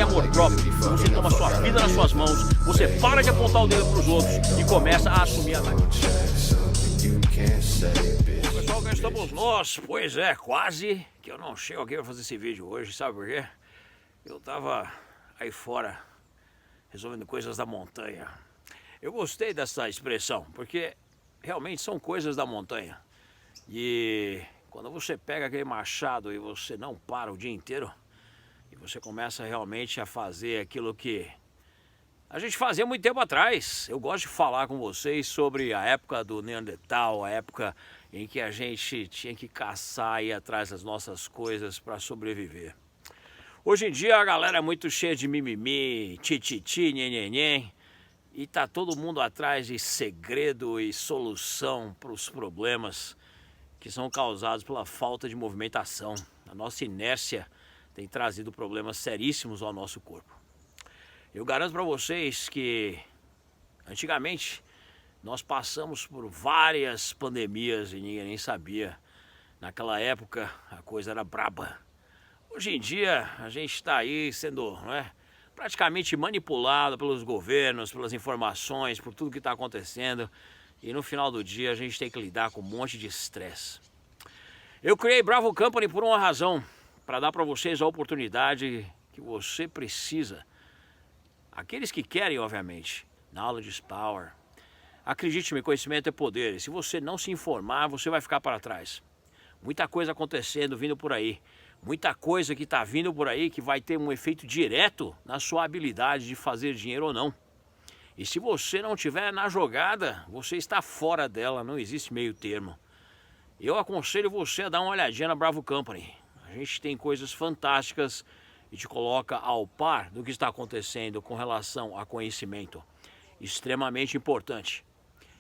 tem amor próprio, você toma a sua vida nas suas mãos, você para de apontar o dedo para os outros e começa a assumir a pessoal, cá estamos nós. Pois é, quase que eu não chego aqui para fazer esse vídeo hoje, sabe por quê? Eu tava aí fora resolvendo coisas da montanha. Eu gostei dessa expressão, porque realmente são coisas da montanha. E quando você pega aquele machado e você não para o dia inteiro, e você começa realmente a fazer aquilo que a gente fazia muito tempo atrás. Eu gosto de falar com vocês sobre a época do Neandertal, a época em que a gente tinha que caçar e ir atrás das nossas coisas para sobreviver. Hoje em dia a galera é muito cheia de mimimi, tititi, nhenhenhen, e tá todo mundo atrás de segredo e solução para os problemas que são causados pela falta de movimentação. A nossa inércia tem trazido problemas seríssimos ao nosso corpo. Eu garanto para vocês que antigamente nós passamos por várias pandemias e ninguém nem sabia. Naquela época a coisa era braba. Hoje em dia a gente está aí sendo, praticamente manipulado pelos governos, pelas informações, por tudo que está acontecendo. E no final do dia a gente tem que lidar com um monte de estresse. Eu criei Bravo Company por uma razão, para dar para vocês a oportunidade que você precisa. Aqueles que querem, obviamente. Knowledge is power. Acredite-me, conhecimento é poder. E se você não se informar, você vai ficar para trás. Muita coisa acontecendo, vindo por aí. Muita coisa que está vindo por aí que vai ter um efeito direto na sua habilidade de fazer dinheiro ou não. E se você não estiver na jogada, você está fora dela, não existe meio termo. Eu aconselho você a dar uma olhadinha na Bravo Company. A gente tem coisas fantásticas e te coloca ao par do que está acontecendo com relação a conhecimento. Extremamente importante.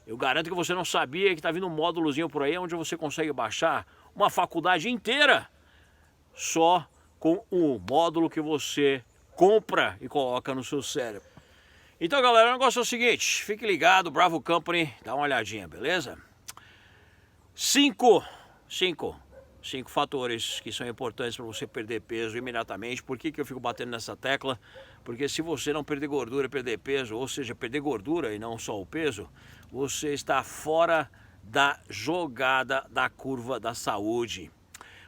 Eu garanto que você não sabia que está vindo um módulozinho por aí onde você consegue baixar uma faculdade inteira só com um módulo que você compra e coloca no seu cérebro. Então, galera, o negócio é o seguinte, fique ligado, Bravo Company, dá uma olhadinha, beleza? Cinco fatores que são importantes para você perder peso imediatamente. Por que eu fico batendo nessa tecla? Porque se você não perder gordura e perder peso, ou seja, perder gordura e não só o peso, você está fora da jogada da curva da saúde.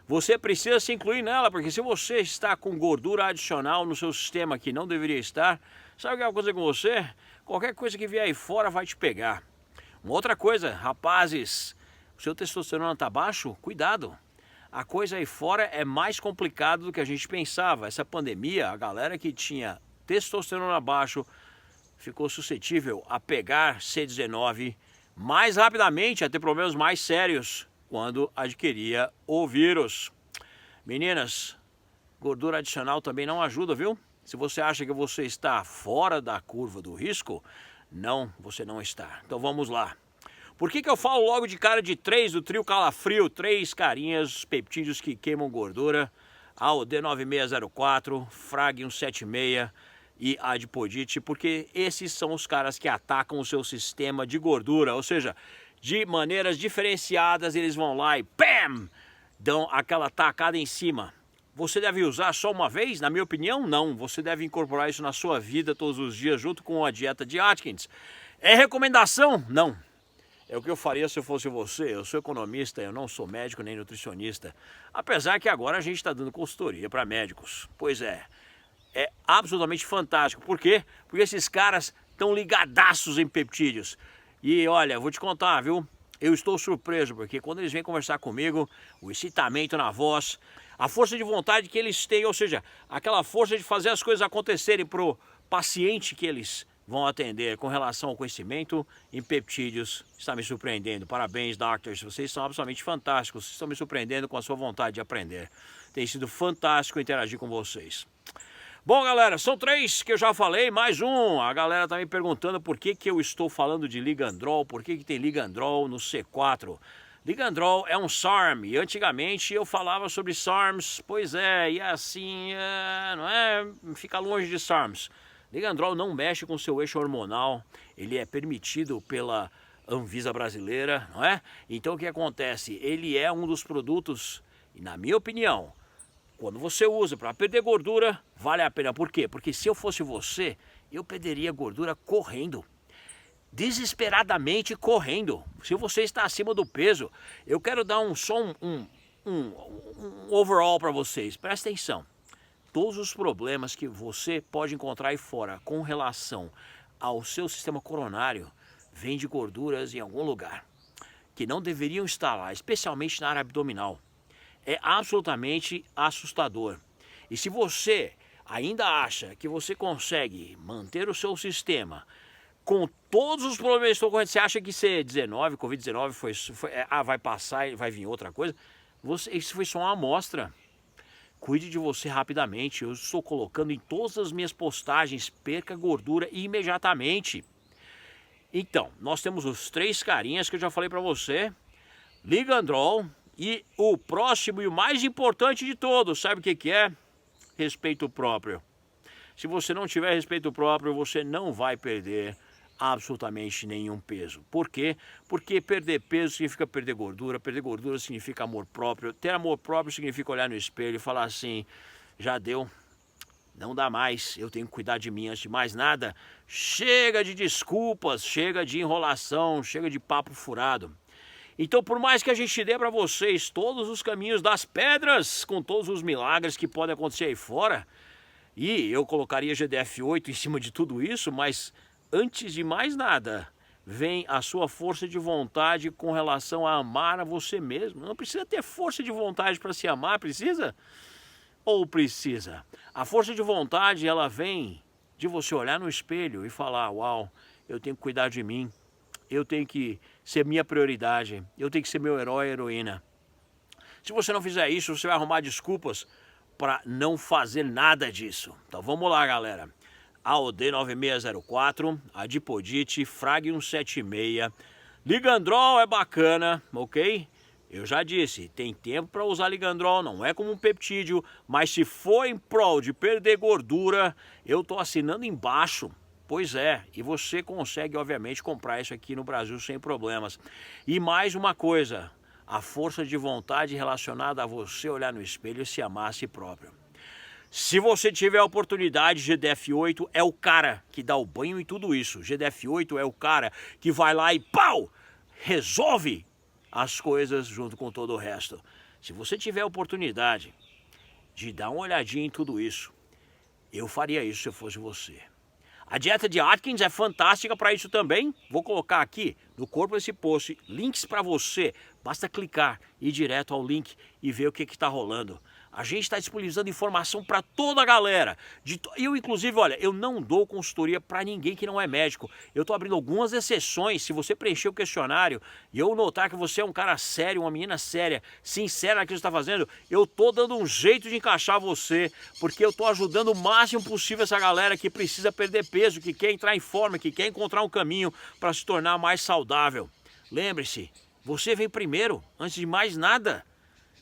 Você precisa se incluir nela, porque se você está com gordura adicional no seu sistema que não deveria estar, sabe o que é uma coisa com você? Qualquer coisa que vier aí fora vai te pegar. Uma outra coisa, rapazes, o seu testosterona está baixo? Cuidado. A coisa aí fora é mais complicada do que a gente pensava. Essa pandemia, a galera que tinha testosterona baixo ficou suscetível a pegar C19 mais rapidamente, a ter problemas mais sérios quando adquiria o vírus. Meninas, gordura adicional também não ajuda, viu? Se você acha que você está fora da curva do risco, não, você não está. Então vamos lá. Por que eu falo logo de cara de 3 do trio calafrio, 3 carinhas, peptídeos que queimam gordura, AOD 9604, Frag 176 e Adipodite? Porque esses são os caras que atacam o seu sistema de gordura, ou seja, de maneiras diferenciadas eles vão lá e PAM! Dão aquela tacada em cima. Você deve usar só uma vez? Na minha opinião, não. Você deve incorporar isso na sua vida todos os dias junto com a dieta de Atkins. É recomendação? Não. É o que eu faria se eu fosse você. Eu sou economista, eu não sou médico nem nutricionista. Apesar que agora a gente está dando consultoria para médicos. Pois é absolutamente fantástico. Por quê? Porque esses caras estão ligadaços em peptídeos. E olha, vou te contar, viu? Eu estou surpreso, porque quando eles vêm conversar comigo, o excitamento na voz, a força de vontade que eles têm, ou seja, aquela força de fazer as coisas acontecerem para o paciente que eles vão atender com relação ao conhecimento em peptídeos, está me surpreendendo. Parabéns, doctors, vocês são absolutamente fantásticos, estão me surpreendendo com a sua vontade de aprender. Tem sido fantástico interagir com vocês. Bom, galera, são 3 que eu já falei, mais um. A galera tá me perguntando por que eu estou falando de Ligandrol, por que tem Ligandrol no C4. Ligandrol é um SARM, e antigamente eu falava sobre SARMs, pois é, e assim, não é, fica longe de SARMs. Ligandrol não mexe com o seu eixo hormonal, ele é permitido pela Anvisa brasileira, não é? Então o que acontece? Ele é um dos produtos, e na minha opinião, Quando você usa para perder gordura, vale a pena. Por quê? Porque se eu fosse você, eu perderia gordura correndo. Desesperadamente correndo. Se você está acima do peso, eu quero dar um overall para vocês. Presta atenção. Todos os problemas que você pode encontrar aí fora com relação ao seu sistema coronário vêm de gorduras em algum lugar que não deveriam estar lá, especialmente na área abdominal. É absolutamente assustador. E se você ainda acha que você consegue manter o seu sistema com todos os problemas que estão ocorrendo, você acha que C19, Covid-19 vai passar e vai vir outra coisa? Isso foi só uma amostra. Cuide de você rapidamente. Eu estou colocando em todas as minhas postagens, perca gordura imediatamente. Então, nós temos os 3 carinhas que eu já falei para você. Ligandrol e o próximo e o mais importante de todos, sabe o que é? Respeito próprio. Se você não tiver respeito próprio, você não vai perder absolutamente nenhum peso. Por quê? Porque perder peso significa perder gordura significa amor próprio, ter amor próprio significa olhar no espelho e falar assim, já deu, não dá mais, eu tenho que cuidar de mim antes de mais nada, chega de desculpas, chega de enrolação, chega de papo furado. Então, por mais que a gente dê para vocês todos os caminhos das pedras, com todos os milagres que podem acontecer aí fora, e eu colocaria GDF8 em cima de tudo isso, mas antes de mais nada, vem a sua força de vontade com relação a amar a você mesmo. Não precisa ter força de vontade para se amar, precisa? Ou precisa? A força de vontade, ela vem de você olhar no espelho e falar, uau, eu tenho que cuidar de mim, eu tenho que ser minha prioridade, eu tenho que ser meu herói, heroína. Se você não fizer isso, você vai arrumar desculpas para não fazer nada disso. Então vamos lá, galera. AOD 9604, Adipodite, Frag 176, Ligandrol é bacana, ok? Eu já disse, tem tempo para usar Ligandrol, não é como um peptídeo, mas se for em prol de perder gordura, eu estou assinando embaixo. Pois é, e você consegue, obviamente, comprar isso aqui no Brasil sem problemas. E mais uma coisa, a força de vontade relacionada a você olhar no espelho e se amar a si próprio. Se você tiver a oportunidade, GDF8 é o cara que dá o banho em tudo isso. GDF8 é o cara que vai lá e pau! Resolve as coisas junto com todo o resto. Se você tiver a oportunidade de dar uma olhadinha em tudo isso, eu faria isso se eu fosse você. A dieta de Atkins é fantástica para isso também. Vou colocar aqui no corpo desse post links para você. Basta clicar, ir direto ao link e ver o que está rolando. A gente está disponibilizando informação para toda a galera. Eu, inclusive, olha, eu não dou consultoria para ninguém que não é médico. Eu estou abrindo algumas exceções. Se você preencher o questionário e eu notar que você é um cara sério, uma menina séria, sincera naquilo que você está fazendo, eu estou dando um jeito de encaixar você, porque eu estou ajudando o máximo possível essa galera que precisa perder peso, que quer entrar em forma, que quer encontrar um caminho para se tornar mais saudável. Lembre-se, você vem primeiro, antes de mais nada.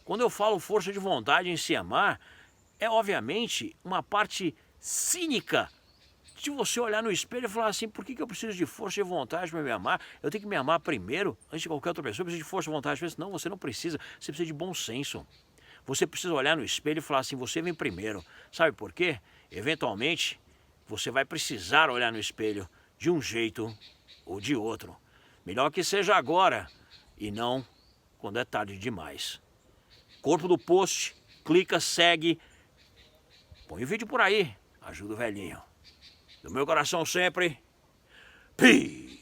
Quando eu falo força de vontade em se amar, é obviamente uma parte cínica de você olhar no espelho e falar assim, por que eu preciso de força de vontade para me amar? Eu tenho que me amar primeiro, antes de qualquer outra pessoa, eu preciso de força de vontade. Não, você não precisa, você precisa de bom senso. Você precisa olhar no espelho e falar assim, você vem primeiro. Sabe por quê? Eventualmente, você vai precisar olhar no espelho de um jeito ou de outro. Melhor que seja agora e não quando é tarde demais. Corpo do post, clica, segue, põe o vídeo por aí, ajuda o velhinho. Do meu coração sempre, peace!